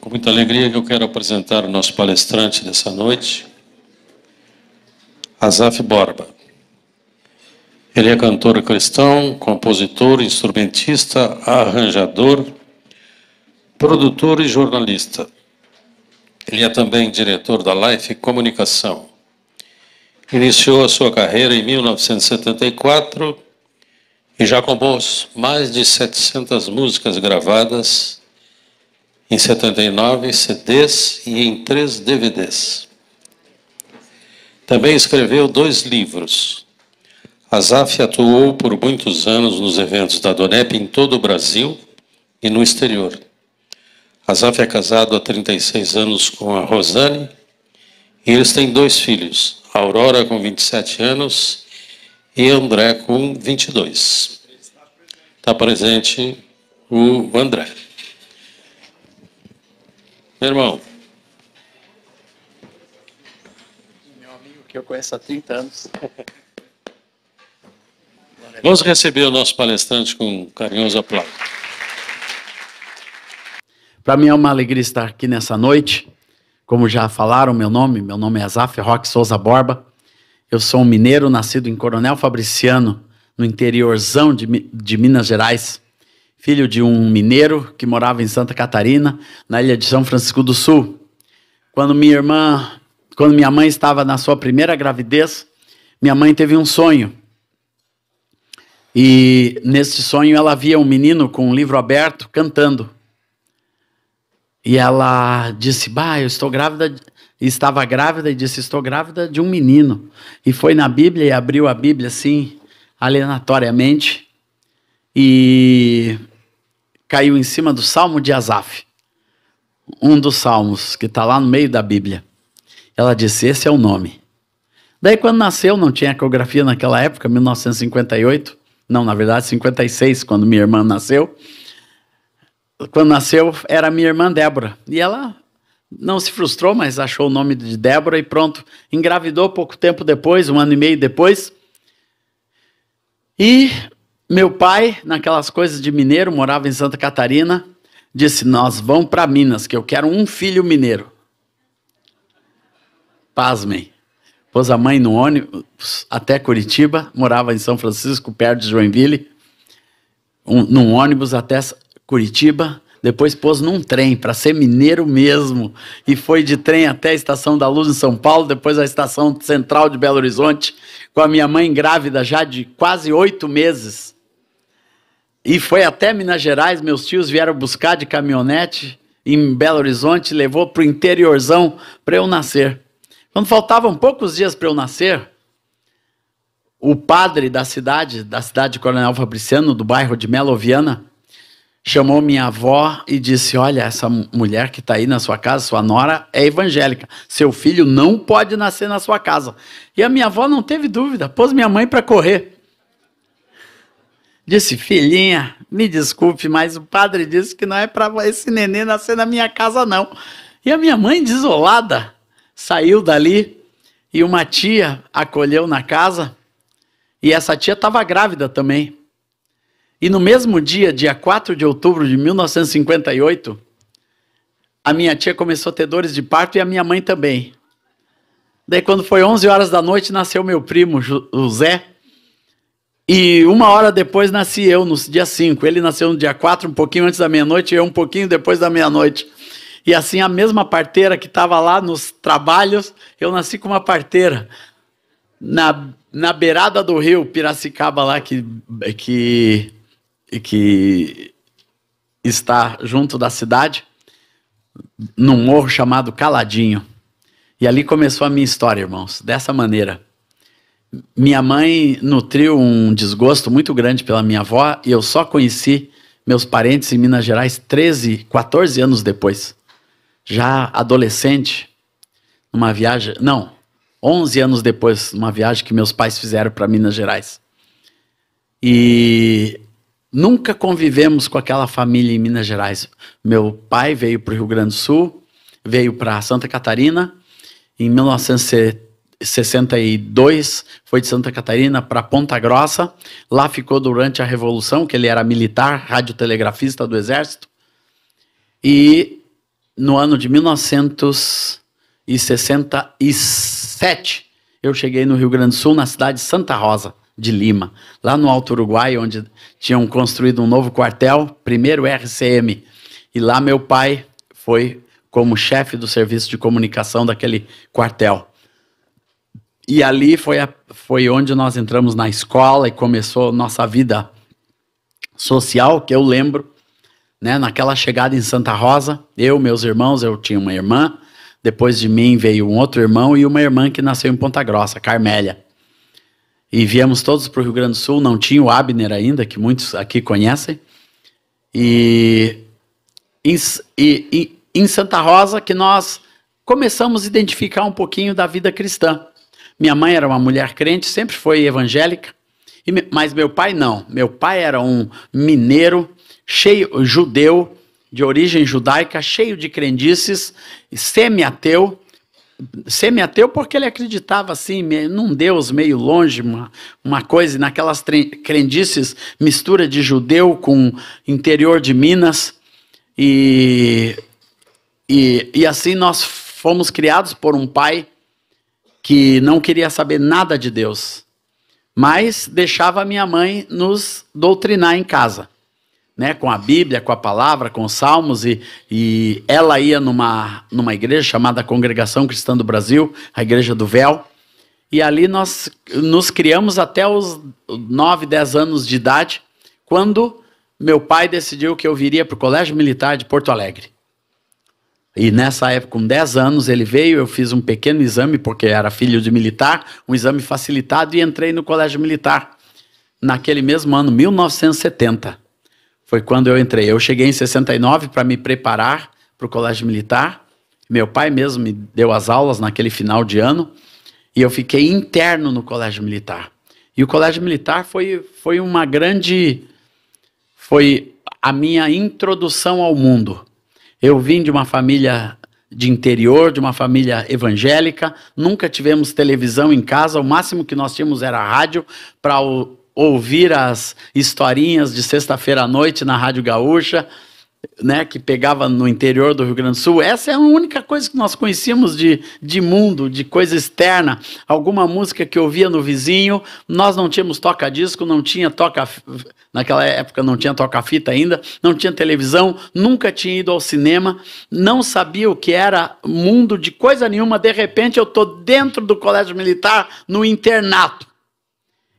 Com muita alegria que eu quero apresentar o nosso palestrante dessa noite, Asaf Borba. Ele é cantor cristão, compositor, instrumentista, arranjador, produtor e jornalista. Ele é também diretor da Life Comunicação. Iniciou a sua carreira em 1974 e já compôs mais de 700 músicas gravadas em 79 CDs e em 3 DVDs. Também escreveu 2 livros. Asaf atuou por muitos anos nos eventos da Donep em todo o Brasil e no exterior. Asaf é casado há 36 anos com a Rosane e eles têm 2 filhos, Aurora com 27 anos e André com 22. Está presente o André. Meu irmão. Meu amigo que eu conheço há 30 anos. Vamos receber o nosso palestrante com um carinhoso aplauso. Para mim é uma alegria estar aqui nessa noite. Como já falaram, meu nome é Asaf Roque Souza Borba. Eu sou um mineiro, nascido em Coronel Fabriciano, no interiorzão de Minas Gerais. Filho de um mineiro que morava em Santa Catarina, na ilha de São Francisco do Sul. Quando minha mãe estava na sua primeira gravidez, minha mãe teve um sonho. E nesse sonho ela via um menino com um livro aberto cantando. E ela disse, eu estou grávida, estava grávida e disse, estou grávida de um menino. E foi na Bíblia e abriu a Bíblia assim, aleatoriamente, e caiu em cima do Salmo de Asaf, um dos salmos que está lá no meio da Bíblia. Ela disse, esse é o nome. Daí quando nasceu, não tinha ecografia naquela época, 1958, não, na verdade 56, quando minha irmã nasceu. Quando nasceu, era minha irmã Débora. E ela não se frustrou, mas achou o nome de Débora e pronto. Engravidou pouco tempo depois, 1 ano e meio depois. E meu pai, naquelas coisas de mineiro, morava em Santa Catarina, disse, nós vamos para Minas, que eu quero um filho mineiro. Pasmem. Pôs a mãe no ônibus até Curitiba, morava em São Francisco, perto de Joinville, num ônibus até Curitiba, depois pôs num trem, para ser mineiro mesmo, e foi de trem até a Estação da Luz em São Paulo, depois a Estação Central de Belo Horizonte, com a minha mãe grávida já de quase 8 meses. E foi até Minas Gerais, meus tios vieram buscar de caminhonete em Belo Horizonte, levou para o interiorzão para eu nascer. Quando faltavam poucos dias para eu nascer, o padre da cidade de Coronel Fabriciano, do bairro de Meloviana, chamou minha avó e disse, olha, essa mulher que está aí na sua casa, sua nora, é evangélica. Seu filho não pode nascer na sua casa. E a minha avó não teve dúvida, pôs minha mãe para correr. Disse, filhinha, me desculpe, mas o padre disse que não é para esse neném nascer na minha casa, não. E a minha mãe, desolada, saiu dali e uma tia acolheu na casa e essa tia estava grávida também. E no mesmo dia, dia 4 de outubro de 1958, a minha tia começou a ter dores de parto e a minha mãe também. Daí quando foi 11 horas da noite, nasceu meu primo, o Zé, e 1 hora depois nasci eu, no dia 5. Ele nasceu no dia 4, um pouquinho antes da meia-noite, e eu um pouquinho depois da meia-noite. E assim, a mesma parteira que estava lá nos trabalhos, eu nasci com uma parteira na beirada do rio Piracicaba, lá que está junto da cidade, num morro chamado Caladinho. E ali começou a minha história, irmãos, dessa maneira. Minha mãe nutriu um desgosto muito grande pela minha avó e eu só conheci meus parentes em Minas Gerais 14 anos depois. Já adolescente, numa viagem... Não, 11 anos depois, numa viagem que meus pais fizeram para Minas Gerais. E nunca convivemos com aquela família em Minas Gerais. Meu pai veio para o Rio Grande do Sul, veio para Santa Catarina, em 1962 foi de Santa Catarina para Ponta Grossa, lá ficou durante a Revolução, que ele era militar, radiotelegrafista do Exército, e no ano de 1967, eu cheguei no Rio Grande do Sul, na cidade de Santa Rosa de Lima, lá no Alto Uruguai, onde tinham construído um novo quartel, primeiro RCM. E lá meu pai foi como chefe do serviço de comunicação daquele quartel. E ali foi onde nós entramos na escola e começou nossa vida social, que eu lembro, né, naquela chegada em Santa Rosa, meus irmãos, eu tinha uma irmã, depois de mim veio um outro irmão e uma irmã que nasceu em Ponta Grossa, Carmélia. E viemos todos para o Rio Grande do Sul, não tinha o Abner ainda, que muitos aqui conhecem. E em Santa Rosa que nós começamos a identificar um pouquinho da vida cristã. Minha mãe era uma mulher crente, sempre foi evangélica, mas meu pai não. Meu pai era um mineiro, judeu, de origem judaica, cheio de crendices, semi-ateu. Semi-ateu porque ele acreditava assim, num Deus meio longe, uma coisa, naquelas crendices, mistura de judeu com interior de Minas. E assim nós fomos criados por um pai que não queria saber nada de Deus, mas deixava a minha mãe nos doutrinar em casa, né, com a Bíblia, com a palavra, com os salmos, e ela ia numa igreja chamada Congregação Cristã do Brasil, a Igreja do Véu, e ali nós nos criamos até os 9, 10 anos de idade, quando meu pai decidiu que eu viria para o Colégio Militar de Porto Alegre. E nessa época, com 10 anos, ele veio, eu fiz um pequeno exame, porque era filho de militar, um exame facilitado, e entrei no Colégio Militar. Naquele mesmo ano, 1970, foi quando eu entrei. Eu cheguei em 69 para me preparar para o Colégio Militar. Meu pai mesmo me deu as aulas naquele final de ano, e eu fiquei interno no Colégio Militar. E o Colégio Militar foi a minha introdução ao mundo. Eu vim de uma família de interior, de uma família evangélica, nunca tivemos televisão em casa, o máximo que nós tínhamos era rádio para ouvir as historinhas de sexta-feira à noite na Rádio Gaúcha, né, que pegava no interior do Rio Grande do Sul. Essa é a única coisa que nós conhecíamos de mundo, de coisa externa. Alguma música que ouvia no vizinho. Nós não tínhamos toca-disco, não tinha naquela época não tinha toca-fita ainda, não tinha televisão, nunca tinha ido ao cinema, não sabia o que era mundo de coisa nenhuma. De repente eu estou dentro do Colégio Militar, no internato.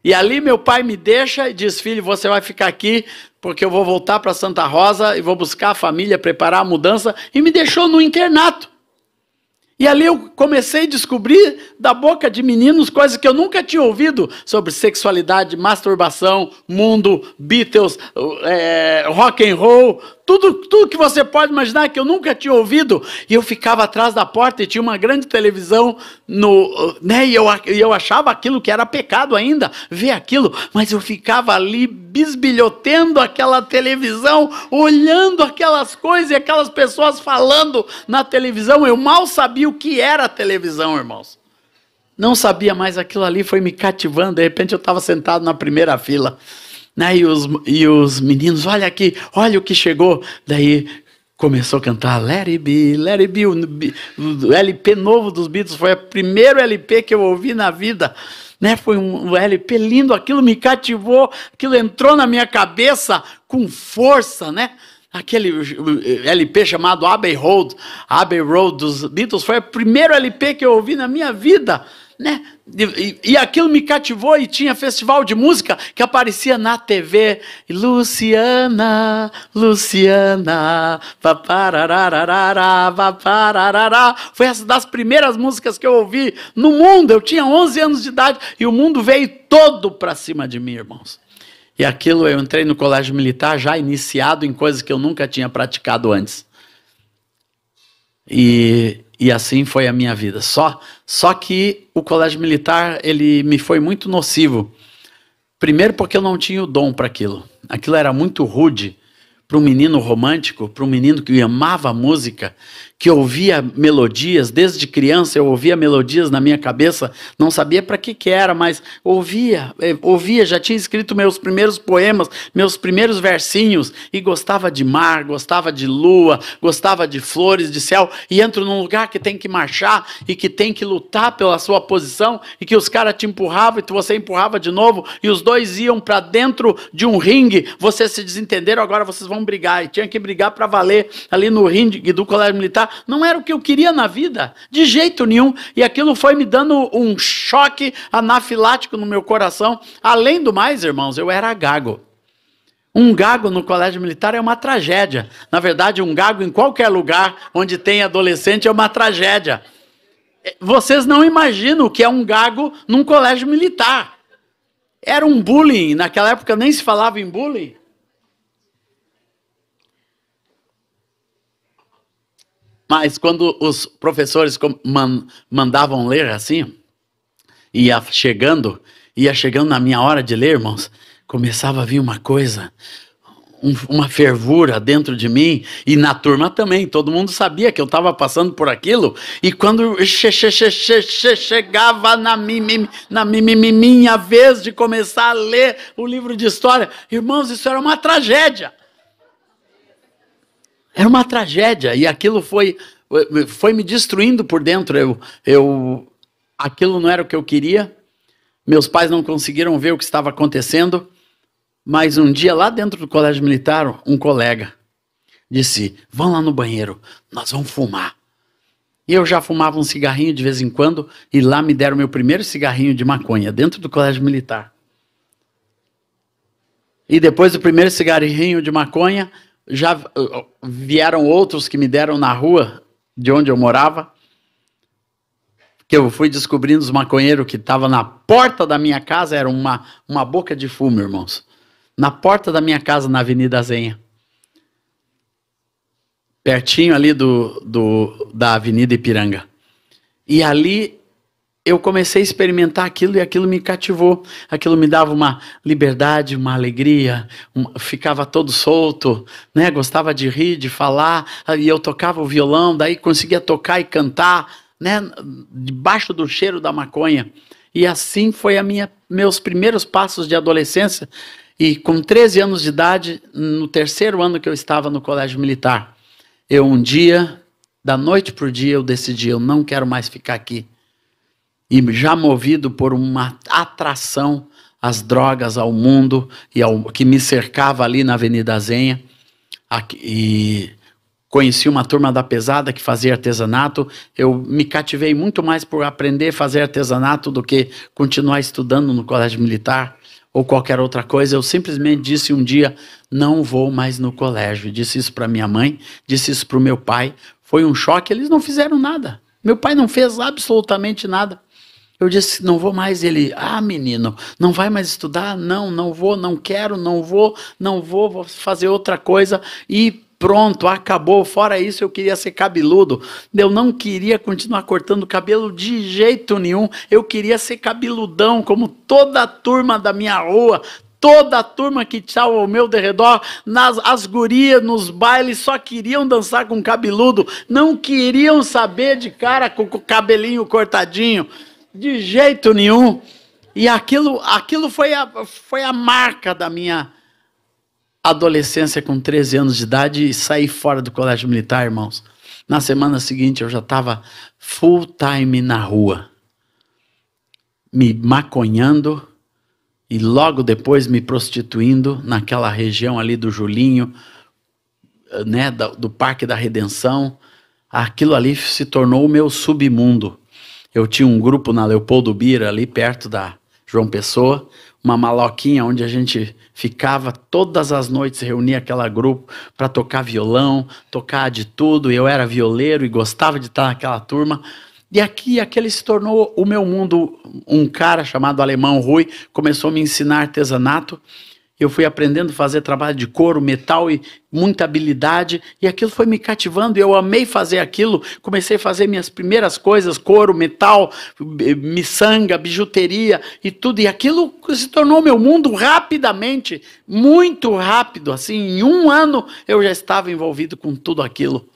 E ali meu pai me deixa e diz: filho, você vai ficar aqui porque eu vou voltar para Santa Rosa e vou buscar a família, preparar a mudança, e me deixou no internato. E ali eu comecei a descobrir da boca de meninos coisas que eu nunca tinha ouvido sobre sexualidade, masturbação, mundo, Beatles, rock and roll, tudo que você pode imaginar que eu nunca tinha ouvido. E eu ficava atrás da porta e tinha uma grande televisão, né, e eu achava aquilo que era pecado ainda, ver aquilo, mas eu ficava ali bisbilhotendo aquela televisão, olhando aquelas coisas e aquelas pessoas falando na televisão. Eu mal sabia o que era a televisão, irmãos. Não sabia mais, aquilo ali foi me cativando. De repente eu estava sentado na primeira fila, né, e os meninos: olha aqui, olha o que chegou. Daí começou a cantar Let It Be, Let It Be. O LP novo dos Beatles foi o primeiro LP que eu ouvi na vida, né? Foi um LP lindo, aquilo me cativou, aquilo entrou na minha cabeça com força, né? Aquele LP chamado Abbey Road dos Beatles foi o primeiro LP que eu ouvi na minha vida, né? E aquilo me cativou, e tinha festival de música que aparecia na TV. Luciana, Luciana, papararararara, papararará. Foi essa das primeiras músicas que eu ouvi no mundo. Eu tinha 11 anos de idade e o mundo veio todo para cima de mim, irmãos. E aquilo, eu entrei no Colégio Militar já iniciado em coisas que eu nunca tinha praticado antes. E assim foi a minha vida. Só que o Colégio Militar, ele me foi muito nocivo. Primeiro porque eu não tinha o dom para aquilo. Aquilo era muito rude, para um menino romântico, para um menino que amava música, que ouvia melodias, desde criança eu ouvia melodias na minha cabeça, não sabia para que era, mas ouvia, já tinha escrito meus primeiros poemas, meus primeiros versinhos, e gostava de mar, gostava de lua, gostava de flores, de céu, e entro num lugar que tem que marchar, e que tem que lutar pela sua posição, e que os caras te empurravam, e você empurrava de novo, e os dois iam para dentro de um ringue, vocês se desentenderam, agora vocês vão brigar, e tinha que brigar para valer, ali no ringue do Colégio Militar. Não era o que eu queria na vida, de jeito nenhum, e aquilo foi me dando um choque anafilático no meu coração. Além do mais, irmãos, eu era gago. Um gago no Colégio Militar é uma tragédia. Na verdade, um gago em qualquer lugar onde tem adolescente é uma tragédia. Vocês não imaginam o que é um gago num colégio militar. Era um bullying, naquela época nem se falava em bullying. Mas quando os professores mandavam ler assim, ia chegando na minha hora de ler, irmãos, começava a vir uma coisa, uma fervura dentro de mim, e na turma também, todo mundo sabia que eu estava passando por aquilo, e quando chegava na minha vez de começar a ler o livro de história, irmãos, isso era uma tragédia. Era uma tragédia, e aquilo foi me destruindo por dentro. Aquilo não era o que eu queria, meus pais não conseguiram ver o que estava acontecendo, mas um dia lá dentro do Colégio Militar, um colega disse, vão lá no banheiro, nós vamos fumar. E eu já fumava um cigarrinho de vez em quando, e lá me deram meu primeiro cigarrinho de maconha, dentro do Colégio Militar. E depois do primeiro cigarrinho de maconha, já vieram outros que me deram na rua de onde eu morava, que eu fui descobrindo os maconheiros que estavam na porta da minha casa, era uma boca de fumo, irmãos, na porta da minha casa, na Avenida Zenha, pertinho ali da Avenida Ipiranga. E ali eu comecei a experimentar aquilo, e aquilo me cativou. Aquilo me dava uma liberdade, uma alegria, ficava todo solto, né? Gostava de rir, de falar, e eu tocava o violão, daí conseguia tocar e cantar, né? Debaixo do cheiro da maconha. E assim foi meus primeiros passos de adolescência. E com 13 anos de idade, no terceiro ano que eu estava no Colégio Militar, eu um dia, da noite para o dia, eu decidi, eu não quero mais ficar aqui. E já movido por uma atração às drogas, ao mundo, e ao que me cercava ali na Avenida Zenha, e conheci uma turma da pesada que fazia artesanato, eu me cativei muito mais por aprender a fazer artesanato do que continuar estudando no Colégio Militar, ou qualquer outra coisa. Eu simplesmente disse um dia, não vou mais no colégio. Disse isso para minha mãe, disse isso para o meu pai, foi um choque, eles não fizeram nada, meu pai não fez absolutamente nada. Eu disse, não vou mais. Ele, menino, não vai mais estudar? Não vou, não quero, não vou, vou fazer outra coisa. E pronto, acabou. Fora isso, eu queria ser cabeludo. Eu não queria continuar cortando cabelo de jeito nenhum. Eu queria ser cabeludão, como toda a turma da minha rua, toda a turma que estava ao meu derredor, as gurias nos bailes só queriam dançar com cabeludo, não queriam saber de cara com o cabelinho cortadinho. De jeito nenhum. E aquilo foi a marca da minha adolescência com 13 anos de idade, e saí fora do Colégio Militar, irmãos. Na semana seguinte eu já estava full time na rua, me maconhando, e logo depois me prostituindo naquela região ali do Julinho, né, do Parque da Redenção. Aquilo ali se tornou o meu submundo. Eu tinha um grupo na Leopoldo Bira, ali perto da João Pessoa, uma maloquinha onde a gente ficava todas as noites, reunia aquele grupo para tocar violão, tocar de tudo. Eu era violeiro e gostava de estar naquela turma. E aquele se tornou o meu mundo. Um cara chamado Alemão Rui começou a me ensinar artesanato, eu fui aprendendo a fazer trabalho de couro, metal e muita habilidade, e aquilo foi me cativando, e eu amei fazer aquilo, comecei a fazer minhas primeiras coisas, couro, metal, miçanga, bijuteria e tudo, e aquilo se tornou meu mundo rapidamente, muito rápido, assim, em 1 ano eu já estava envolvido com tudo aquilo.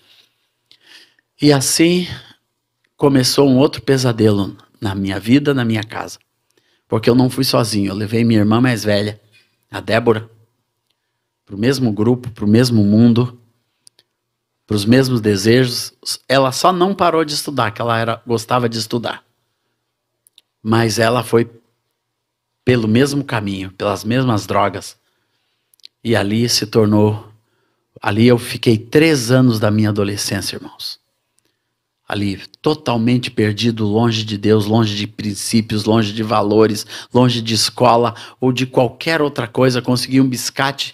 E assim começou um outro pesadelo na minha vida, na minha casa. Porque eu não fui sozinho, eu levei minha irmã mais velha, a Débora, para o mesmo grupo, para o mesmo mundo, para os mesmos desejos. Ela só não parou de estudar, que ela gostava de estudar. Mas ela foi pelo mesmo caminho, pelas mesmas drogas. E ali se tornou... Ali eu fiquei 3 anos da minha adolescência, irmãos. Ali, totalmente perdido, longe de Deus, longe de princípios, longe de valores, longe de escola ou de qualquer outra coisa. Consegui um biscate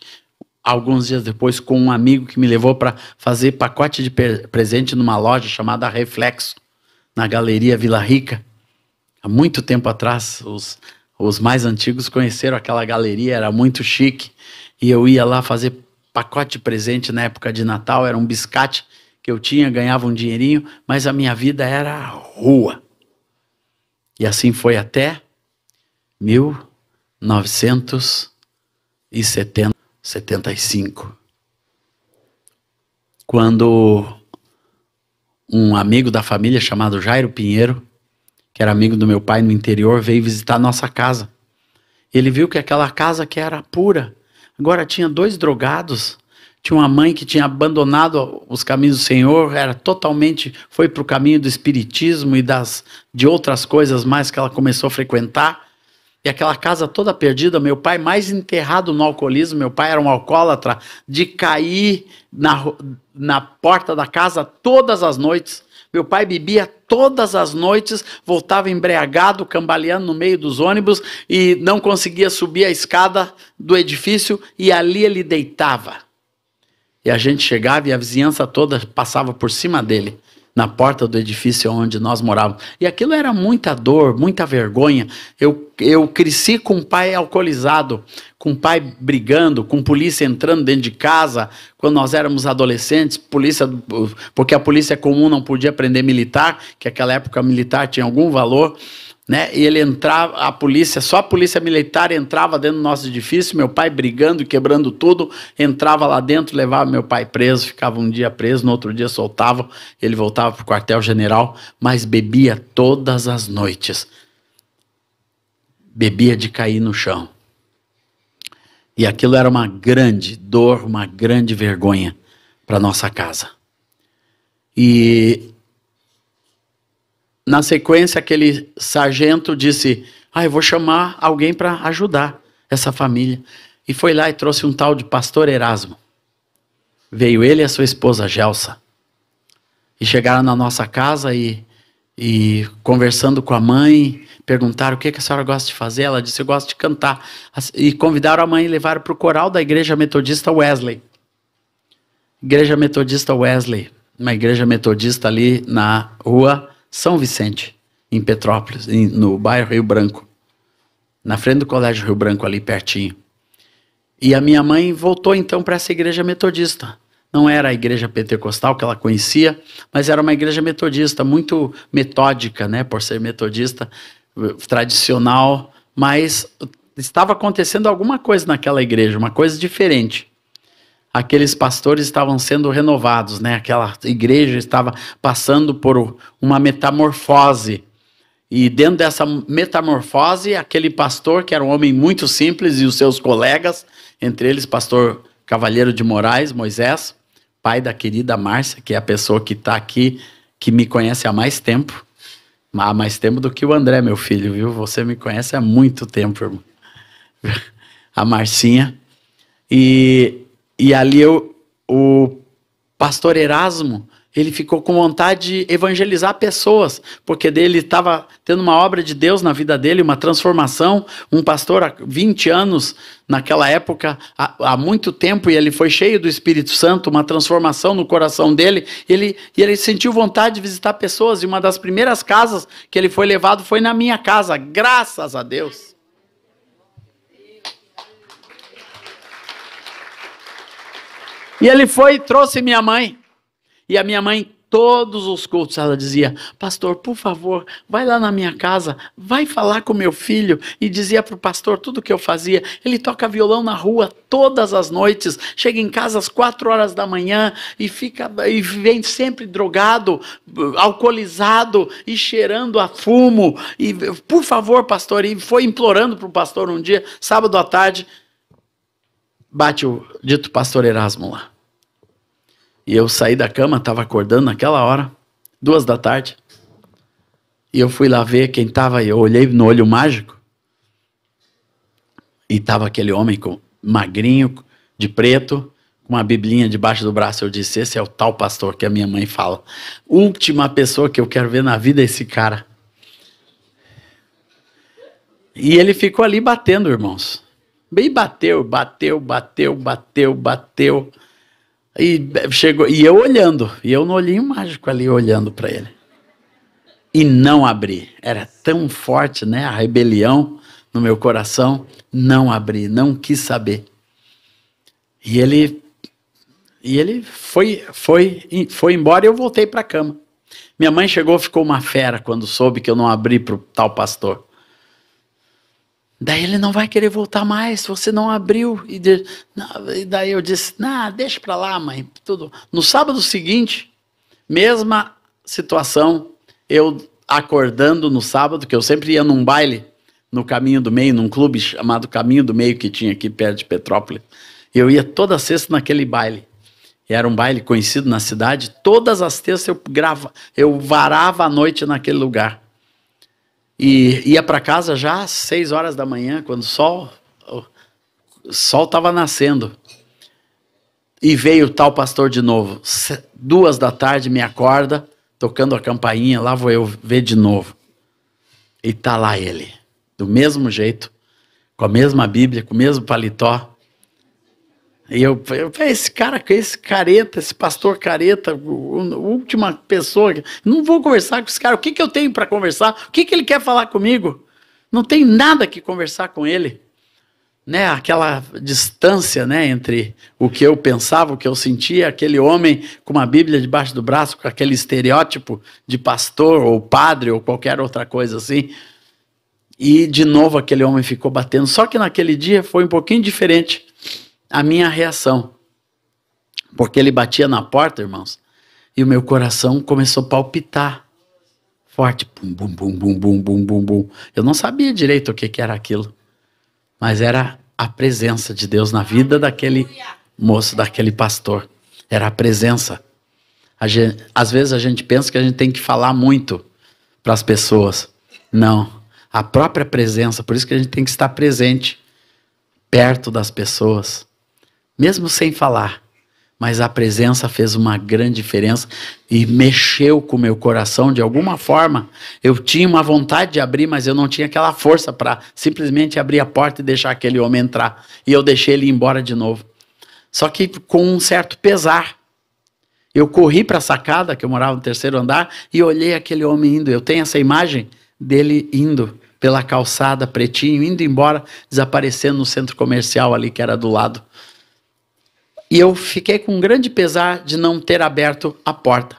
alguns dias depois com um amigo que me levou para fazer pacote de presente numa loja chamada Reflexo, na Galeria Vila Rica. Há muito tempo atrás, os mais antigos conheceram aquela galeria, era muito chique. E eu ia lá fazer pacote de presente na época de Natal, era um biscate que eu tinha, ganhava um dinheirinho, mas a minha vida era rua. E assim foi até 1975, quando um amigo da família chamado Jairo Pinheiro, que era amigo do meu pai no interior, veio visitar nossa casa. Ele viu que aquela casa que era pura, agora tinha 2 drogados. Tinha uma mãe que tinha abandonado os caminhos do Senhor, foi para o caminho do espiritismo e de outras coisas mais que ela começou a frequentar. E aquela casa toda perdida, meu pai mais enterrado no alcoolismo, meu pai era um alcoólatra, de cair na porta da casa todas as noites. Meu pai bebia todas as noites, voltava embriagado, cambaleando no meio dos ônibus e não conseguia subir a escada do edifício e ali ele deitava. E a gente chegava e a vizinhança toda passava por cima dele, na porta do edifício onde nós morávamos. E aquilo era muita dor, muita vergonha. Eu cresci com um pai alcoolizado, com um pai brigando, com polícia entrando dentro de casa, quando nós éramos adolescentes, porque a polícia comum não podia prender militar, que naquela época militar tinha algum valor, né? E ele entrava, só a polícia militar entrava dentro do nosso edifício, meu pai brigando e quebrando tudo, entrava lá dentro, levava meu pai preso, ficava um dia preso, no outro dia soltava, ele voltava para o quartel-general, mas bebia todas as noites. Bebia de cair no chão. E aquilo era uma grande dor, uma grande vergonha para nossa casa. E na sequência, aquele sargento disse, eu vou chamar alguém para ajudar essa família. E foi lá e trouxe um tal de pastor Erasmo. Veio ele e a sua esposa Gelsa. E chegaram na nossa casa e conversando com a mãe, perguntaram o que a senhora gosta de fazer. Ela disse, eu gosto de cantar. E convidaram a mãe e levaram para o coral da Igreja Metodista Wesley. Igreja Metodista Wesley, uma igreja metodista ali na rua São Vicente, em Petrópolis, no bairro Rio Branco, na frente do Colégio Rio Branco, ali pertinho. E a minha mãe voltou então para essa igreja metodista. Não era a igreja pentecostal que ela conhecia, mas era uma igreja metodista, muito metódica, né, por ser metodista, tradicional, mas estava acontecendo alguma coisa naquela igreja, uma coisa diferente. Aqueles pastores estavam sendo renovados, né? Aquela igreja estava passando por uma metamorfose. E dentro dessa metamorfose, aquele pastor, que era um homem muito simples, e os seus colegas, entre eles pastor Cavalheiro de Moraes, Moisés, pai da querida Márcia, que é a pessoa que está aqui, que me conhece há mais tempo do que o André, meu filho, viu? Você me conhece há muito tempo, irmão. A Marcinha. E ali o pastor Erasmo, ele ficou com vontade de evangelizar pessoas, porque ele estava tendo uma obra de Deus na vida dele, uma transformação, um pastor há 20 anos, naquela época, há muito tempo, e ele foi cheio do Espírito Santo, uma transformação no coração dele, e ele sentiu vontade de visitar pessoas, e uma das primeiras casas que ele foi levado foi na minha casa, graças a Deus. E ele foi e trouxe minha mãe. E a minha mãe, todos os cultos, ela dizia: pastor, por favor, vai lá na minha casa, vai falar com meu filho. E dizia para o pastor tudo o que eu fazia. Ele toca violão na rua todas as noites, chega em casa às 4 horas da manhã e vem sempre drogado, alcoolizado e cheirando a fumo. E, por favor, pastor, e foi implorando para o pastor um dia, sábado à tarde, bate o dito pastor Erasmo lá. E eu saí da cama, estava acordando naquela hora, 2 da tarde. E eu fui lá ver quem estava, eu olhei no olho mágico. E estava aquele homem magrinho, de preto, com uma biblinha debaixo do braço. Eu disse: esse é o tal pastor que a minha mãe fala. Última pessoa que eu quero ver na vida é esse cara. E ele ficou ali batendo, irmãos. Bem bateu. E chegou, e eu olhando, e eu no olhinho mágico ali olhando para ele. E não abri. Era tão forte, né, a rebelião no meu coração. Não abri, não quis saber. E ele foi embora e eu voltei para a cama. Minha mãe chegou, ficou uma fera quando soube que eu não abri para o tal pastor. Daí ele: não vai querer voltar mais, você não abriu. E daí eu disse: não, deixa pra lá, mãe. Tudo. No sábado seguinte, mesma situação, eu acordando no sábado, que eu sempre ia num baile no Caminho do Meio, num clube chamado Caminho do Meio, que tinha aqui perto de Petrópolis. Eu ia toda sexta naquele baile. Era um baile conhecido na cidade. Todas as terças eu varava a noite naquele lugar. E ia para casa já às 6 horas da manhã, quando o sol estava nascendo. E veio o tal pastor de novo. 2 da tarde me acorda, tocando a campainha, lá vou eu ver de novo. E tá lá ele, do mesmo jeito, com a mesma Bíblia, com o mesmo paletó. E eu esse cara, esse careta, esse pastor careta, a última pessoa, não vou conversar com esse cara. O que eu tenho para conversar? O que ele quer falar comigo? Não tem nada que conversar com ele. Né? Aquela distância, né, entre o que eu pensava, o que eu sentia, aquele homem com uma Bíblia debaixo do braço, com aquele estereótipo de pastor ou padre ou qualquer outra coisa assim. E de novo aquele homem ficou batendo. Só que naquele dia foi um pouquinho diferente a minha reação, porque ele batia na porta, irmãos, e o meu coração começou a palpitar forte, bum, bum, bum, bum, bum, bum, bum, bum. Eu não sabia direito o que era aquilo, mas era a presença de Deus na vida daquele moço, daquele pastor. Era a presença. Às vezes a gente pensa que a gente tem que falar muito para as pessoas. Não, a própria presença. Por isso que a gente tem que estar presente, perto das pessoas, mesmo sem falar. Mas a presença fez uma grande diferença e mexeu com o meu coração de alguma forma. Eu tinha uma vontade de abrir, mas eu não tinha aquela força para simplesmente abrir a porta e deixar aquele homem entrar. E eu deixei ele ir embora de novo. Só que com um certo pesar. Eu corri para a sacada, que eu morava no 3º andar, e olhei aquele homem indo. Eu tenho essa imagem dele indo pela calçada, pretinho, indo embora, desaparecendo no centro comercial ali, que era do lado. E eu fiquei com um grande pesar de não ter aberto a porta.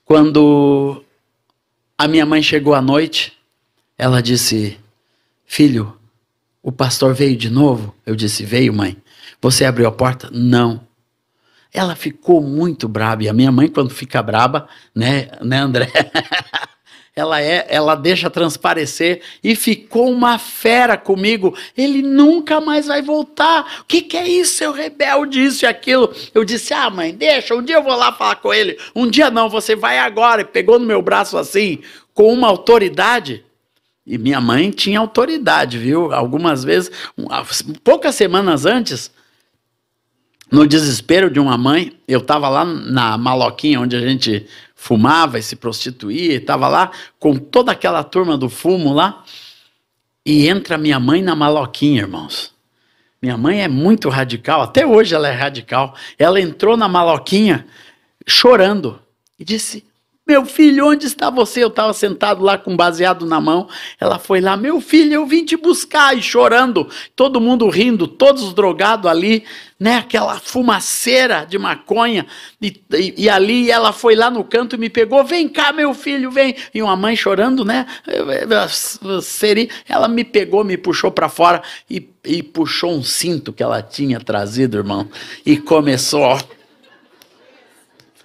Quando a minha mãe chegou à noite, ela disse: filho, o pastor veio de novo? Eu disse: veio, mãe. Você abriu a porta? Não. Ela ficou muito braba. E a minha mãe, quando fica braba, né André? Ela deixa transparecer, e ficou uma fera comigo. Ele nunca mais vai voltar. O que é isso, seu rebelde, isso e aquilo? Eu disse: mãe, deixa, um dia eu vou lá falar com ele. Um dia não, você vai agora. E pegou no meu braço assim, com uma autoridade. E minha mãe tinha autoridade, viu? Algumas vezes, poucas semanas antes, no desespero de uma mãe, eu estava lá na maloquinha onde a gente fumava e se prostituía, estava lá com toda aquela turma do fumo lá, e entra minha mãe na maloquinha, irmãos. Minha mãe é muito radical, até hoje ela é radical. Ela entrou na maloquinha chorando e disse: Meu filho, onde está você? Eu estava sentado lá com baseado na mão. Ela foi lá, meu filho, eu vim te buscar. E chorando, todo mundo rindo, todos drogados ali, né? Aquela fumaceira de maconha. E ali ela foi lá no canto e me pegou. Vem cá, meu filho, vem. E uma mãe chorando, né? Ela me pegou, me puxou para fora e puxou um cinto que ela tinha trazido, irmão. E começou, ó,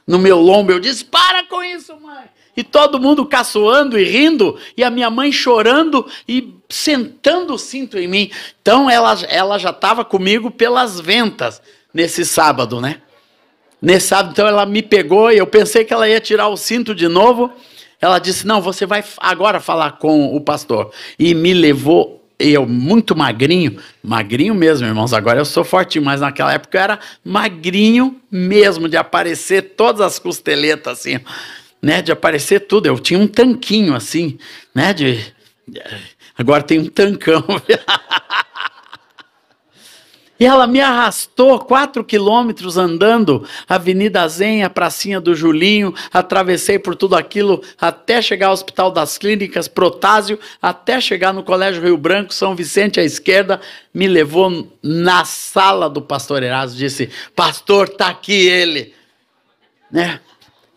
no meu lombo. Eu disse, para com isso, mãe. E todo mundo caçoando e rindo, e a minha mãe chorando e sentando o cinto em mim. Então ela já estava comigo pelas ventas nesse sábado, né? Nesse sábado, então ela me pegou e eu pensei que ela ia tirar o cinto de novo. Ela disse, não, você vai agora falar com o pastor. E me levou. Eu, muito magrinho mesmo, irmãos, agora eu sou fortinho, mas naquela época eu era magrinho mesmo, de aparecer todas as costeletas assim, né, de aparecer tudo, eu tinha um tanquinho assim, né, agora tem um tancão. E ela me arrastou 4 quilômetros andando, Avenida Zenha, Pracinha do Julinho, atravessei por tudo aquilo, até chegar ao Hospital das Clínicas, Protásio, até chegar no Colégio Rio Branco, São Vicente à esquerda, me levou na sala do pastor Erasmo, disse, pastor, está aqui ele. Né?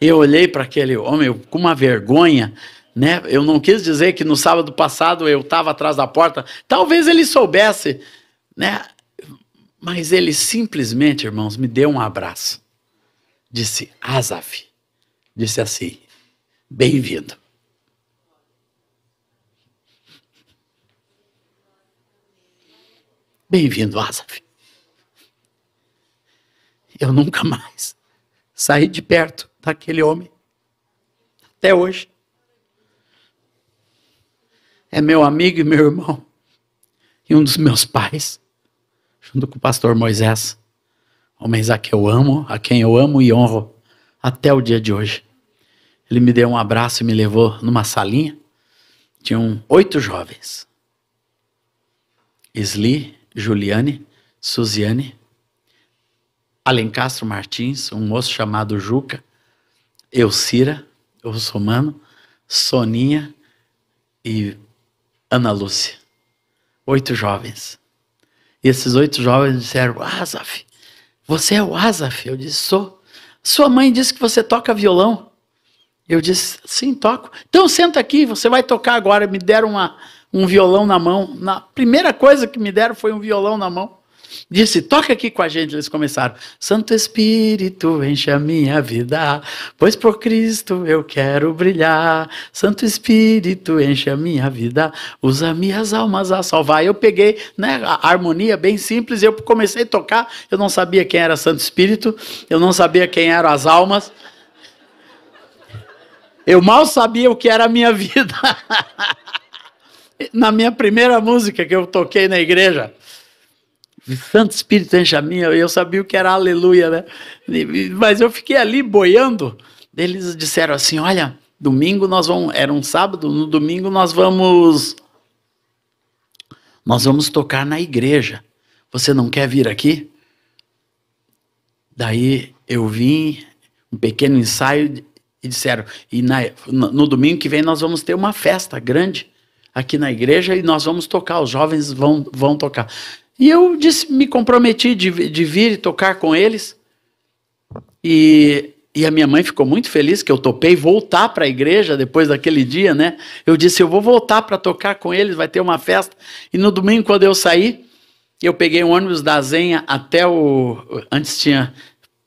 Eu olhei para aquele homem com uma vergonha, né? Eu não quis dizer que no sábado passado eu estava atrás da porta, talvez ele soubesse, né? Mas ele simplesmente, irmãos, me deu um abraço. Disse, Asaf, disse assim, bem-vindo. Bem-vindo, Asaf. Eu nunca mais saí de perto daquele homem. Até hoje. É meu amigo e meu irmão. E um dos meus pais. Junto com o pastor Moisés, homens a quem eu amo e honro até o dia de hoje. Ele me deu um abraço e me levou numa salinha. Tinham 8 jovens. Isli, Juliane, Suziane, Alencastro Martins, um moço chamado Juca, Elcira, o Russomano, Soninha e Ana Lúcia. 8 jovens. E esses 8 jovens disseram, Asaf, você é o Asaf? Eu disse, sou. Sua mãe disse que você toca violão. Eu disse, sim, toco. Então senta aqui, você vai tocar agora. Me deram um violão na mão. A primeira coisa que me deram foi um violão na mão. Disse, toca aqui com a gente. Eles começaram, Santo Espírito, enche a minha vida, pois por Cristo eu quero brilhar. Santo Espírito, enche a minha vida, usa minhas almas a salvar. Eu peguei, né, a harmonia bem simples, eu comecei a tocar, eu não sabia quem era Santo Espírito, eu não sabia quem eram as almas, eu mal sabia o que era a minha vida. Na minha primeira música que eu toquei na igreja, Santo Espírito enche a minha, eu sabia o que era aleluia, né? Mas eu fiquei ali boiando. Eles disseram assim, olha, domingo nós vamos, era um sábado, no domingo nós vamos tocar na igreja. Você não quer vir aqui? Daí eu vim, um pequeno ensaio, e disseram, no domingo que vem nós vamos ter uma festa grande aqui na igreja e nós vamos tocar, os jovens vão tocar. E eu me comprometi de vir e tocar com eles. E a minha mãe ficou muito feliz que eu topei voltar para a igreja depois daquele dia, né? Eu disse, eu vou voltar para tocar com eles, vai ter uma festa. E no domingo, quando eu saí, eu peguei um ônibus da Zenha até antes tinha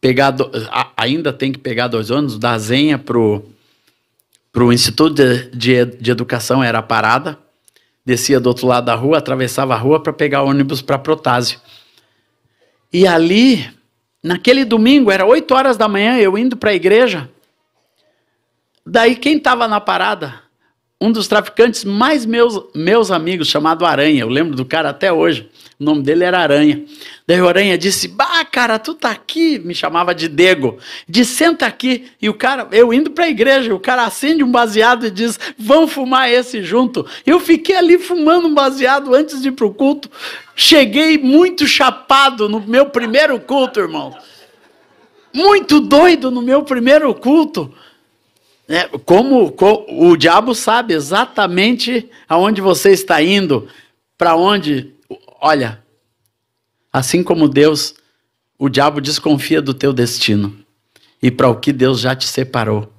pegado, ainda tem que pegar 2 ônibus, da Zenha para o Instituto de Educação, era a parada. Descia do outro lado da rua, atravessava a rua para pegar ônibus para Protásio. E ali, naquele domingo, era 8 horas da manhã, eu indo para a igreja. Daí quem estava na parada? Um dos traficantes mais meus amigos, chamado Aranha. Eu lembro do cara até hoje. O nome dele era Aranha. Daí o Aranha disse, bah, cara, tu tá aqui. Me chamava de Dego. Disse, senta aqui. E o cara, eu indo para a igreja, o cara acende um baseado e diz, vamos fumar esse junto. Eu fiquei ali fumando um baseado antes de ir pro culto. Cheguei muito chapado no meu primeiro culto, irmão. Muito doido no meu primeiro culto. Como o diabo sabe exatamente aonde você está indo, para onde. Olha, assim como Deus, o diabo desconfia do teu destino e para o que Deus já te separou.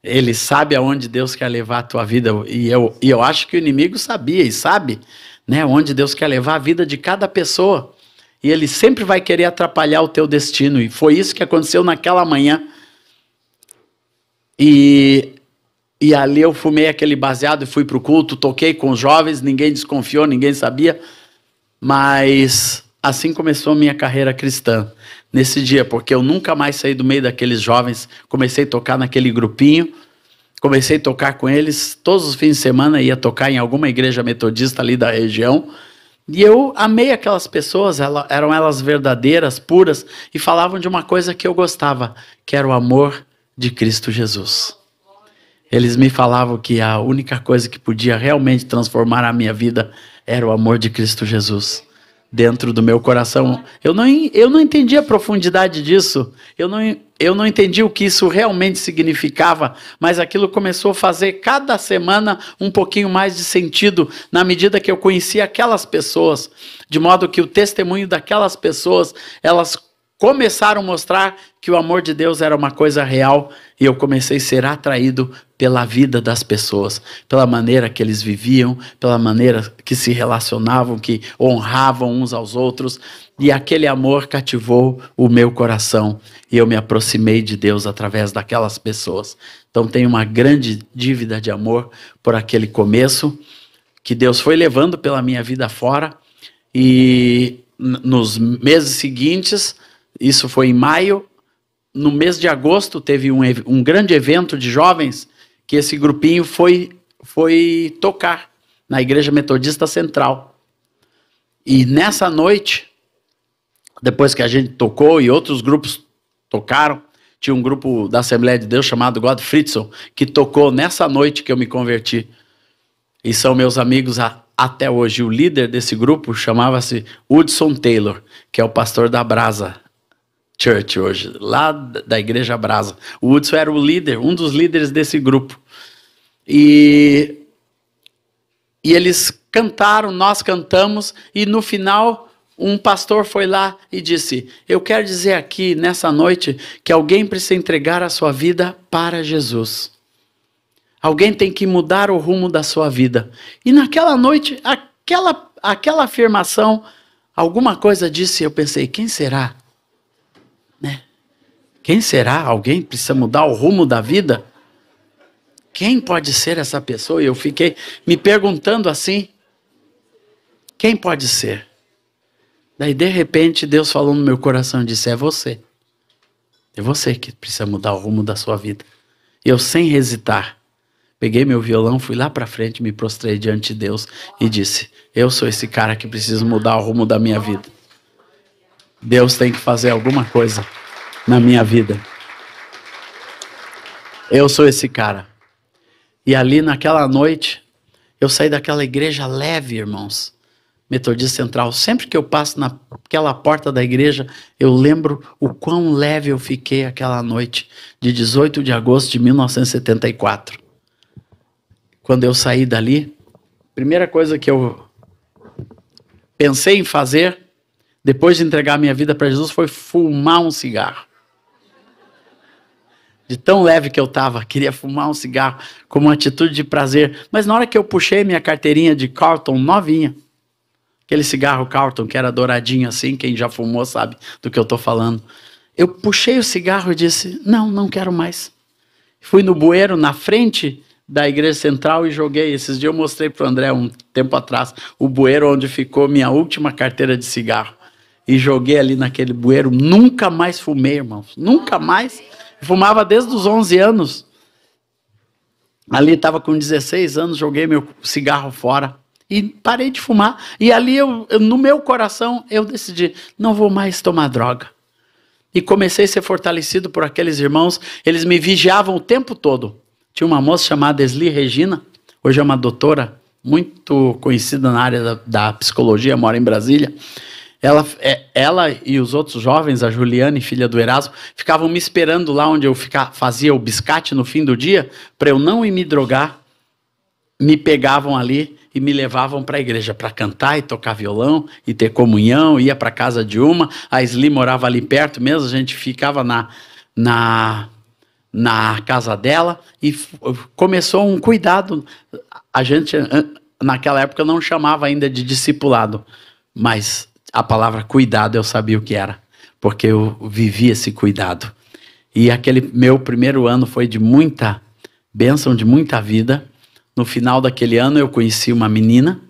Ele sabe aonde Deus quer levar a tua vida. E eu acho que o inimigo sabia e sabe, né, onde Deus quer levar a vida de cada pessoa. E ele sempre vai querer atrapalhar o teu destino. E foi isso que aconteceu naquela manhã. E ali eu fumei aquele baseado e fui para o culto, toquei com os jovens, ninguém desconfiou, ninguém sabia. Mas assim começou a minha carreira cristã. Nesse dia, porque eu nunca mais saí do meio daqueles jovens, comecei a tocar naquele grupinho, comecei a tocar com eles, todos os fins de semana ia tocar em alguma igreja metodista ali da região, e eu amei aquelas pessoas, eram elas verdadeiras, puras, e falavam de uma coisa que eu gostava, que era o amor de Cristo Jesus. Eles me falavam que a única coisa que podia realmente transformar a minha vida era o amor de Cristo Jesus. Dentro do meu coração, eu não entendi a profundidade disso, eu não entendi o que isso realmente significava, mas aquilo começou a fazer cada semana um pouquinho mais de sentido, na medida que eu conhecia aquelas pessoas, de modo que o testemunho daquelas pessoas, elas começaram a mostrar que o amor de Deus era uma coisa real, e eu comecei a ser atraído pela vida das pessoas, pela maneira que eles viviam, pela maneira que se relacionavam, que honravam uns aos outros, e aquele amor cativou o meu coração, e eu me aproximei de Deus através daquelas pessoas. Então tenho uma grande dívida de amor por aquele começo, que Deus foi levando pela minha vida fora, e nos meses seguintes, isso foi em maio, no mês de agosto teve um grande evento de jovens que esse grupinho foi tocar na Igreja Metodista Central. E nessa noite, depois que a gente tocou e outros grupos tocaram, tinha um grupo da Assembleia de Deus chamado God Fritzl, que tocou nessa noite que eu me converti. E são meus amigos até hoje. O líder desse grupo chamava-se Hudson Taylor, que é o pastor da Brasa Church hoje, lá da Igreja Brasa. O Hudson era o líder, um dos líderes desse grupo. E eles cantaram, nós cantamos, e no final um pastor foi lá e disse: eu quero dizer aqui nessa noite que alguém precisa entregar a sua vida para Jesus. Alguém tem que mudar o rumo da sua vida. E naquela noite, aquela afirmação, alguma coisa disse, eu pensei, quem será? Né? Quem será? Alguém precisa mudar o rumo da vida? Quem pode ser essa pessoa? E eu fiquei me perguntando assim, quem pode ser? Daí de repente Deus falou no meu coração e disse, é você. É você que precisa mudar o rumo da sua vida. E eu sem hesitar, peguei meu violão, fui lá para frente, me prostrei diante de Deus e disse, eu sou esse cara que precisa mudar o rumo da minha vida. Deus tem que fazer alguma coisa na minha vida. Eu sou esse cara. E ali naquela noite, eu saí daquela igreja leve, irmãos. Metodista Central. Sempre que eu passo naquela porta da igreja, eu lembro o quão leve eu fiquei aquela noite, de 18 de agosto de 1974. Quando eu saí dali, a primeira coisa que eu pensei em fazer, depois de entregar minha vida para Jesus, foi fumar um cigarro. De tão leve que eu estava, queria fumar um cigarro como uma atitude de prazer. Mas na hora que eu puxei minha carteirinha de Carlton novinha, aquele cigarro Carlton que era douradinho assim, quem já fumou sabe do que eu estou falando. Eu puxei o cigarro e disse, não quero mais. Fui no bueiro, na frente da Igreja Central e joguei. Esses dias eu mostrei para o André um tempo atrás, o bueiro onde ficou minha última carteira de cigarro. E joguei ali naquele bueiro. Nunca mais fumei, irmãos. Nunca mais. Fumava desde os 11 anos. Ali estava com 16 anos, joguei meu cigarro fora. E parei de fumar. E ali, no meu coração, eu decidi, não vou mais tomar droga. E comecei a ser fortalecido por aqueles irmãos. Eles me vigiavam o tempo todo. Tinha uma moça chamada Esli Regina. Hoje é uma doutora muito conhecida na área da psicologia, mora em Brasília. Ela e os outros jovens, a Juliane, filha do Erasmo, ficavam me esperando lá onde eu fazia o biscate no fim do dia, para eu não ir me drogar. Me pegavam ali e me levavam para a igreja para cantar e tocar violão e ter comunhão. Ia para casa de uma. A Sli morava ali perto mesmo, a gente ficava na casa dela e começou um cuidado. A gente, naquela época, não chamava ainda de discipulado, mas a palavra cuidado eu sabia o que era, porque eu vivi esse cuidado. E aquele meu primeiro ano foi de muita bênção, de muita vida. No final daquele ano eu conheci uma menina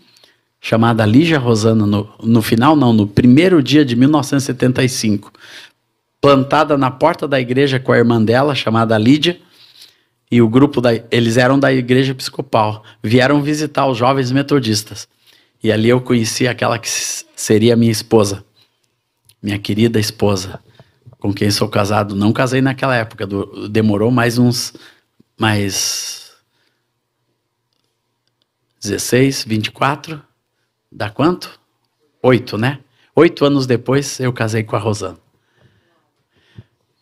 chamada Lígia Rosana, no primeiro dia de 1975, plantada na porta da igreja com a irmã dela, chamada Lídia, e o grupo, eles eram da igreja episcopal, vieram visitar os jovens metodistas. E ali eu conheci aquela que seria minha esposa, minha querida esposa, com quem sou casado. Não casei naquela época, demorou mais 16, 24, dá quanto? 8, né? 8 anos depois eu casei com a Rosana.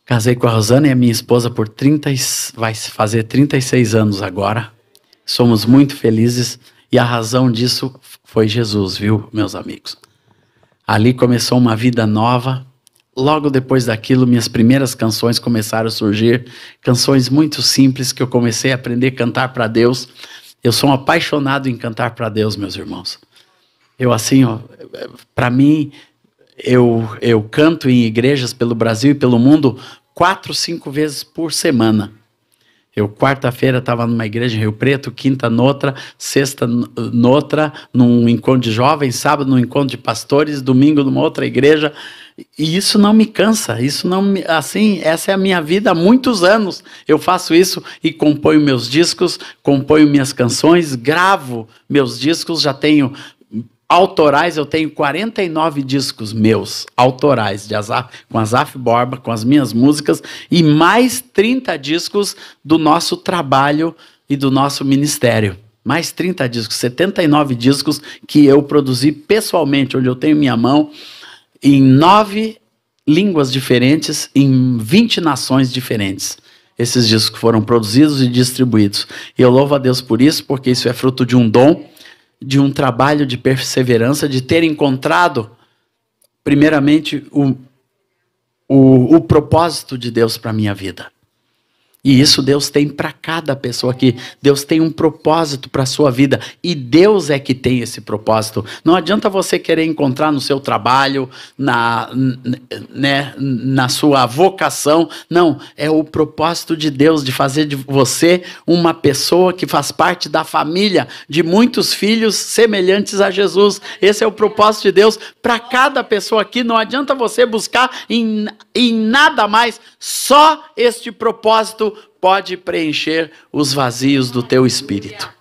Casei com a Rosana e a minha esposa vai fazer 36 anos agora. Somos muito felizes e a razão disso foi Jesus, viu, meus amigos? Ali começou uma vida nova. Logo depois daquilo, minhas primeiras canções começaram a surgir. Canções muito simples que eu comecei a aprender a cantar para Deus. Eu sou um apaixonado em cantar para Deus, meus irmãos. Eu assim, para mim, eu canto em igrejas pelo Brasil e pelo mundo 4, 5 vezes por semana. Eu, quarta-feira, estava numa igreja em Rio Preto, quinta noutra, sexta noutra, num encontro de jovens, sábado num encontro de pastores, domingo numa outra igreja. E isso não me cansa, essa é a minha vida há muitos anos. Eu faço isso e componho meus discos, componho minhas canções, gravo meus discos, já tenho autorais, eu tenho 49 discos meus, autorais, com Azaf Borba, com as minhas músicas, e mais 30 discos do nosso trabalho e do nosso ministério. Mais 30 discos, 79 discos que eu produzi pessoalmente, onde eu tenho minha mão, em 9 línguas diferentes, em 20 nações diferentes. Esses discos foram produzidos e distribuídos. E eu louvo a Deus por isso, porque isso é fruto de um dom, de um trabalho de perseverança, de ter encontrado, primeiramente, o propósito de Deus para a minha vida. E isso Deus tem para cada pessoa aqui. Deus tem um propósito para a sua vida. E Deus é que tem esse propósito. Não adianta você querer encontrar no seu trabalho, na sua vocação. Não, é o propósito de Deus de fazer de você uma pessoa que faz parte da família de muitos filhos semelhantes a Jesus. Esse é o propósito de Deus para cada pessoa aqui. Não adianta você buscar em nada mais. Só este propósito pode preencher os vazios do teu espírito.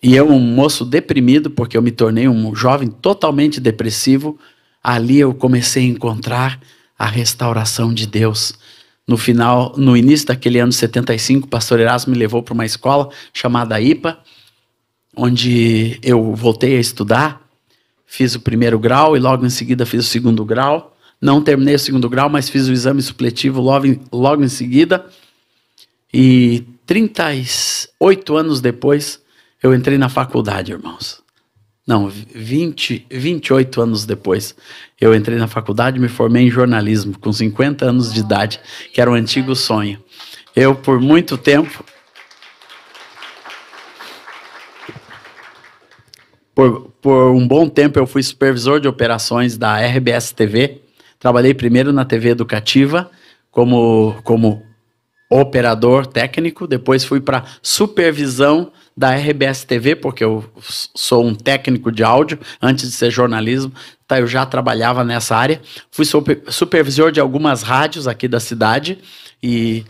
E eu, um moço deprimido, porque eu me tornei um jovem totalmente depressivo, ali eu comecei a encontrar a restauração de Deus. No início daquele ano 75, o pastor Erasmo me levou para uma escola chamada IPA, onde eu voltei a estudar, fiz o primeiro grau e logo em seguida fiz o segundo grau. Não terminei o segundo grau, mas fiz o exame supletivo logo em seguida. E 38 anos depois, eu entrei na faculdade, irmãos. Não, 28 anos depois, eu entrei na faculdade e me formei em jornalismo, com 50 anos de idade, que era um antigo sonho. Eu, por muito tempo... Por um bom tempo, eu fui supervisor de operações da RBS TV. Trabalhei primeiro na TV educativa como operador técnico, depois fui para supervisão da RBS TV, porque eu sou um técnico de áudio, antes de ser jornalismo, tá, eu já trabalhava nessa área. Fui supervisor de algumas rádios aqui da cidade e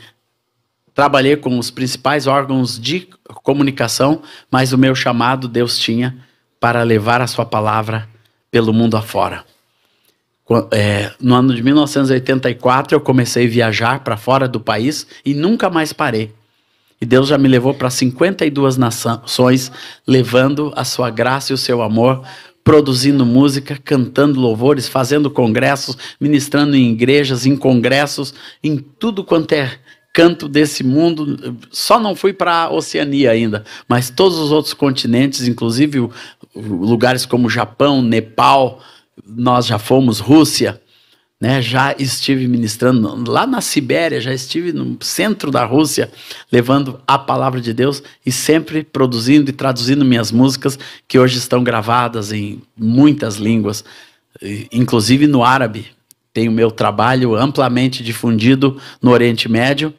trabalhei com os principais órgãos de comunicação, mas o meu chamado Deus tinha para levar a sua palavra pelo mundo afora. No ano de 1984, eu comecei a viajar para fora do país e nunca mais parei. E Deus já me levou para 52 nações, levando a sua graça e o seu amor produzindo música, cantando louvores, fazendo congressos, ministrando em igrejas, em congressos, em tudo quanto é canto desse mundo. Só não fui para a Oceania ainda, mas todos os outros continentes, inclusive lugares como Japão, Nepal, nós já fomos, Rússia, né? Já estive ministrando lá na Sibéria, já estive no centro da Rússia, levando a palavra de Deus e sempre produzindo e traduzindo minhas músicas, que hoje estão gravadas em muitas línguas, inclusive no árabe. Tenho meu trabalho amplamente difundido no Oriente Médio,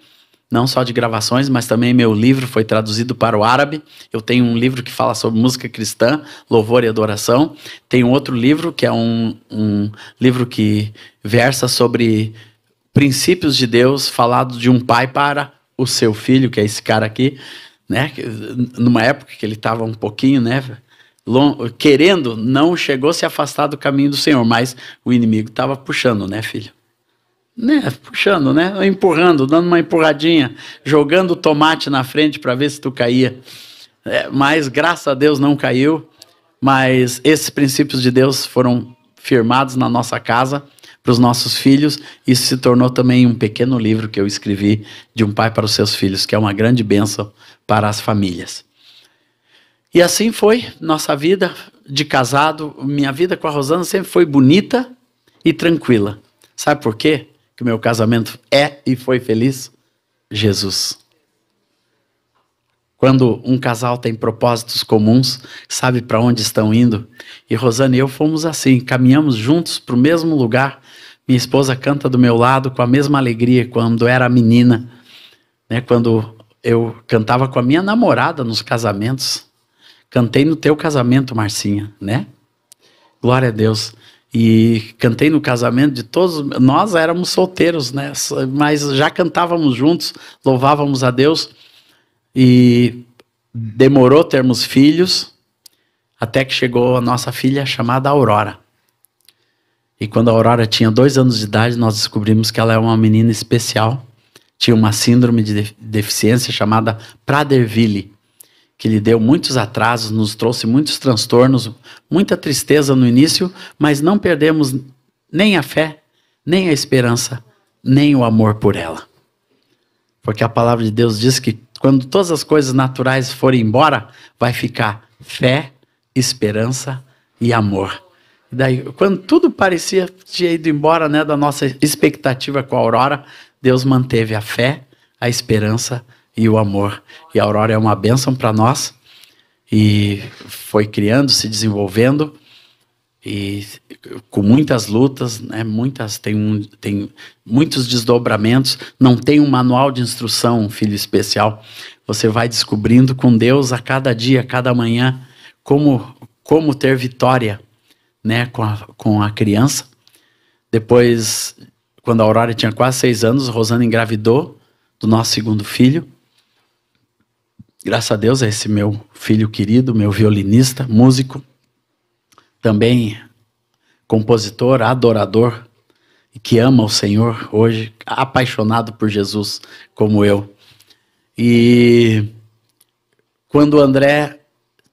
não só de gravações, mas também meu livro foi traduzido para o árabe. Eu tenho um livro que fala sobre música cristã, louvor e adoração. Tenho outro livro que é um livro que versa sobre princípios de Deus, falado de um pai para o seu filho, que é esse cara aqui, né? Numa época que ele estava um pouquinho, né, querendo, não chegou a se afastar do caminho do Senhor, mas o inimigo estava puxando, né, filho? Né, puxando, né, empurrando, dando uma empurradinha, jogando tomate na frente para ver se tu caía. Mas graças a Deus não caiu. Mas esses princípios de Deus foram firmados na nossa casa, para os nossos filhos. Isso se tornou também um pequeno livro que eu escrevi, de um pai para os seus filhos, que é uma grande bênção para as famílias. E assim foi nossa vida de casado. Minha vida com a Rosana sempre foi bonita e tranquila. Sabe por quê que o meu casamento é e foi feliz? Jesus. Quando um casal tem propósitos comuns, sabe para onde estão indo. E Rosana e eu fomos assim, caminhamos juntos para o mesmo lugar. Minha esposa canta do meu lado com a mesma alegria quando era menina, né? Quando eu cantava com a minha namorada nos casamentos. Cantei no teu casamento, Marcinha, né? Glória a Deus. E cantei no casamento de todos. Nós éramos solteiros, né? Mas já cantávamos juntos, louvávamos a Deus. E demorou termos filhos, até que chegou a nossa filha chamada Aurora. E quando a Aurora tinha 2 anos de idade, nós descobrimos que ela é uma menina especial. Tinha uma síndrome de deficiência chamada Prader-Willi, que lhe deu muitos atrasos, nos trouxe muitos transtornos, muita tristeza no início, mas não perdemos nem a fé, nem a esperança, nem o amor por ela. Porque a palavra de Deus diz que quando todas as coisas naturais forem embora, vai ficar fé, esperança e amor. E daí, quando tudo parecia ter ido embora, né, da nossa expectativa com a Aurora, Deus manteve a fé, a esperança e o amor. E a Aurora é uma bênção para nós. E foi criando, se desenvolvendo, e com muitas lutas, né, tem muitos desdobramentos. Não tem um manual de instrução, um filho especial. Você vai descobrindo com Deus a cada dia, a cada manhã, como ter vitória, né, com a criança. Depois, quando a Aurora tinha quase 6 anos, a Rosana engravidou do nosso segundo filho. Graças a Deus, é esse meu filho querido, meu violinista, músico, também compositor, adorador, e que ama o Senhor hoje, apaixonado por Jesus, como eu. E quando o André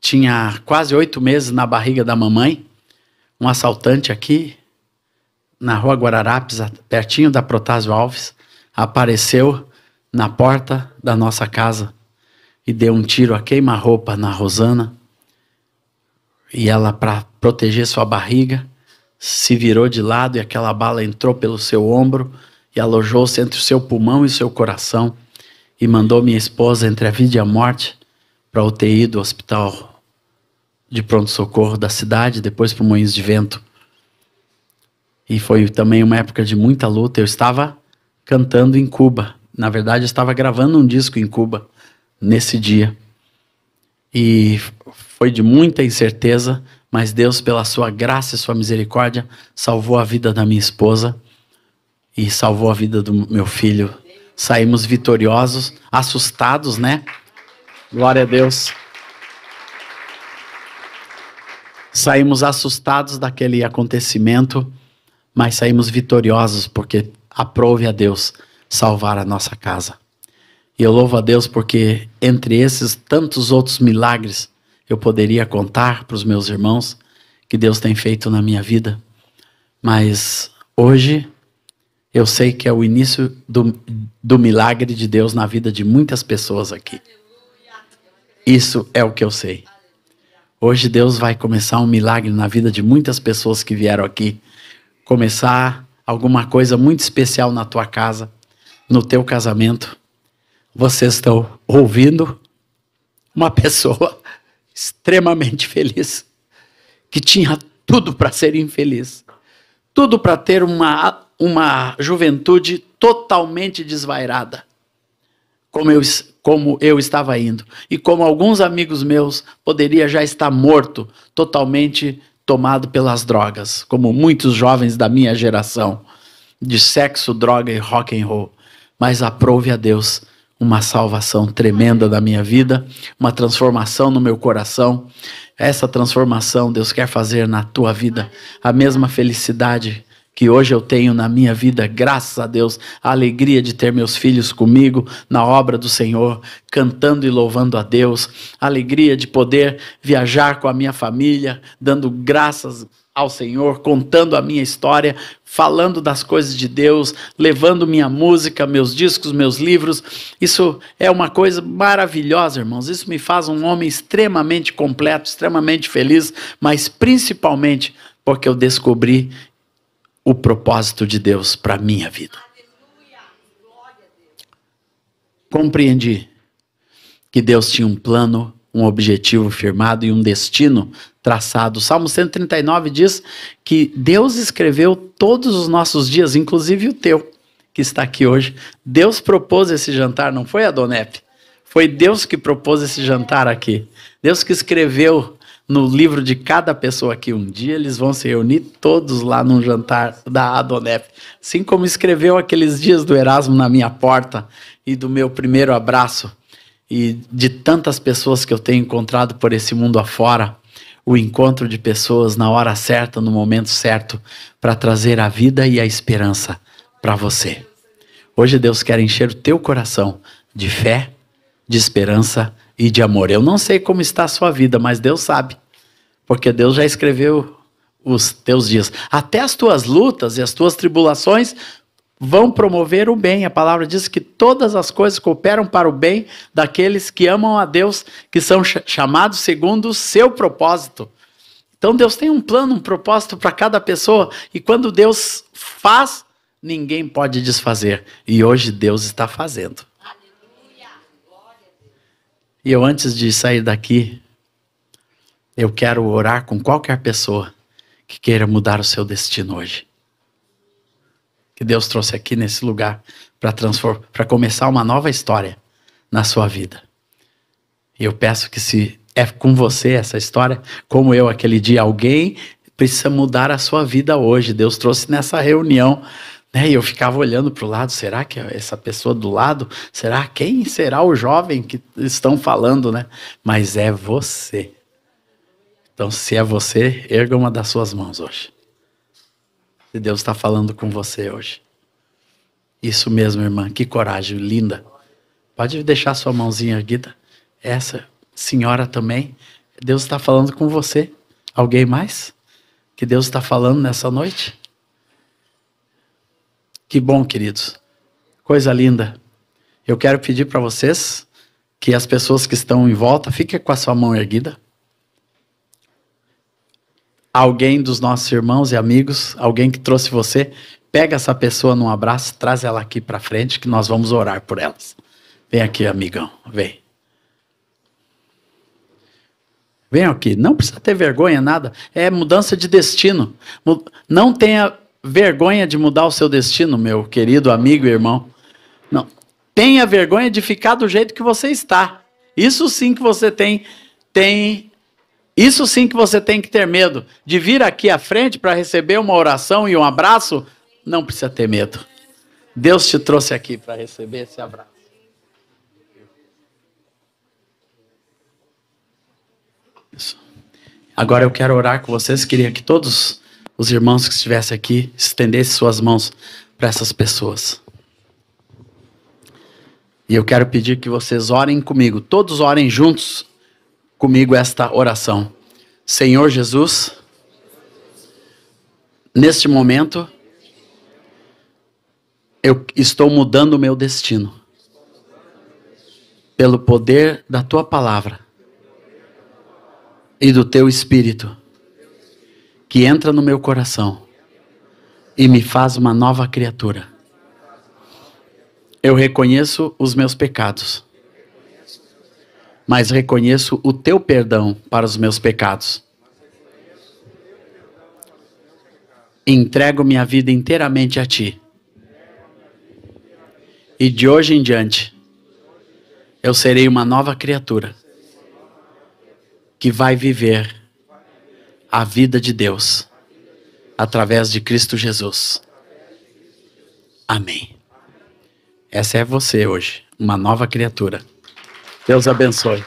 tinha quase 8 meses na barriga da mamãe, um assaltante aqui, na rua Guararapes, pertinho da Protásio Alves, apareceu na porta da nossa casa e deu um tiro a queima-roupa na Rosana. E ela, para proteger sua barriga, se virou de lado e aquela bala entrou pelo seu ombro e alojou-se entre o seu pulmão e o seu coração e mandou minha esposa entre a vida e a morte para a UTI do hospital de pronto-socorro da cidade, depois para o Moinhos de Vento. E foi também uma época de muita luta. Eu estava cantando em Cuba. Na verdade, eu estava gravando um disco em Cuba nesse dia. E foi de muita incerteza, mas Deus, pela sua graça e sua misericórdia, salvou a vida da minha esposa e salvou a vida do meu filho. Saímos vitoriosos, assustados, né? Glória a Deus. Saímos assustados daquele acontecimento, mas saímos vitoriosos porque aprove a Deus salvar a nossa casa. E eu louvo a Deus porque entre esses tantos outros milagres eu poderia contar para os meus irmãos, que Deus tem feito na minha vida, mas hoje eu sei que é o início do milagre de Deus na vida de muitas pessoas aqui. Isso é o que eu sei. Hoje Deus vai começar um milagre na vida de muitas pessoas que vieram aqui. Começar alguma coisa muito especial na tua casa, no teu casamento. Vocês estão ouvindo uma pessoa extremamente feliz, que tinha tudo para ser infeliz, tudo para ter uma juventude totalmente desvairada, como eu estava indo, e como alguns amigos meus poderia já estar morto, totalmente tomado pelas drogas, como muitos jovens da minha geração, de sexo, droga e rock and roll. Mas aprove a Deus uma salvação tremenda da minha vida, uma transformação no meu coração. Essa transformação Deus quer fazer na tua vida, a mesma felicidade que hoje eu tenho na minha vida, graças a Deus, a alegria de ter meus filhos comigo na obra do Senhor, cantando e louvando a Deus, a alegria de poder viajar com a minha família, dando graças ao Senhor, contando a minha história, falando das coisas de Deus, levando minha música, meus discos, meus livros. Isso é uma coisa maravilhosa, irmãos. Isso me faz um homem extremamente completo, extremamente feliz, mas principalmente porque eu descobri o propósito de Deus para a minha vida. Compreendi que Deus tinha um plano, um objetivo firmado e um destino traçado. O Salmo 139 diz que Deus escreveu todos os nossos dias, inclusive o teu, que está aqui hoje. Deus propôs esse jantar, não foi Adonep? Foi Deus que propôs esse jantar aqui. Deus que escreveu no livro de cada pessoa aqui. Um dia eles vão se reunir todos lá num jantar da Adonep. Assim como escreveu aqueles dias do Erasmo na minha porta e do meu primeiro abraço e de tantas pessoas que eu tenho encontrado por esse mundo afora. O encontro de pessoas na hora certa, no momento certo, para trazer a vida e a esperança para você. Hoje Deus quer encher o teu coração de fé, de esperança e de amor. Eu não sei como está a sua vida, mas Deus sabe, porque Deus já escreveu os teus dias. Até as tuas lutas e as tuas tribulações vão promover o bem. A palavra diz que todas as coisas cooperam para o bem daqueles que amam a Deus, que são chamados segundo o seu propósito. Então Deus tem um plano, um propósito para cada pessoa, e quando Deus faz, ninguém pode desfazer. E hoje Deus está fazendo. E eu, antes de sair daqui, eu quero orar com qualquer pessoa que queira mudar o seu destino hoje. Que Deus trouxe aqui nesse lugar para começar uma nova história na sua vida. E eu peço que, se é com você essa história, como eu aquele dia, alguém precisa mudar a sua vida hoje. Deus trouxe nessa reunião, né? E eu ficava olhando para o lado, será que essa pessoa do lado, quem será o jovem que estão falando, né? Mas é você. Então, se é você, erga uma das suas mãos hoje. Se Deus está falando com você hoje. Isso mesmo, irmã, que coragem, linda. Pode deixar sua mãozinha erguida. Essa senhora também, Deus está falando com você. Alguém mais? Que Deus está falando nessa noite? Que bom, queridos. Coisa linda. Eu quero pedir para vocês que as pessoas que estão em volta fiquem com a sua mão erguida. Alguém dos nossos irmãos e amigos, alguém que trouxe você, pega essa pessoa num abraço, traz ela aqui para frente que nós vamos orar por elas. Vem aqui, amigão, vem. Vem aqui, não precisa ter vergonha, nada. É mudança de destino. Não tenha vergonha de mudar o seu destino, meu querido amigo e irmão. Não. Tenha vergonha de ficar do jeito que você está. Isso sim que você Isso sim que você tem que ter medo. De vir aqui à frente para receber uma oração e um abraço, não precisa ter medo. Deus te trouxe aqui para receber esse abraço. Isso. Agora eu quero orar com vocês. Queria que todos os irmãos que estivessem aqui estendessem suas mãos para essas pessoas. E eu quero pedir que vocês orem comigo. Todos orem juntos comigo esta oração. Senhor Jesus, Neste momento, eu estou mudando o meu destino. Pelo poder da tua palavra e do teu Espírito, que entra no meu coração e me faz uma nova criatura. Eu reconheço os meus pecados, mas reconheço o teu perdão para os meus pecados. Entrego minha vida inteiramente a ti. E de hoje em diante, eu serei uma nova criatura que vai viver a vida de Deus através de Cristo Jesus. Amém. Essa é você hoje, uma nova criatura. Deus abençoe.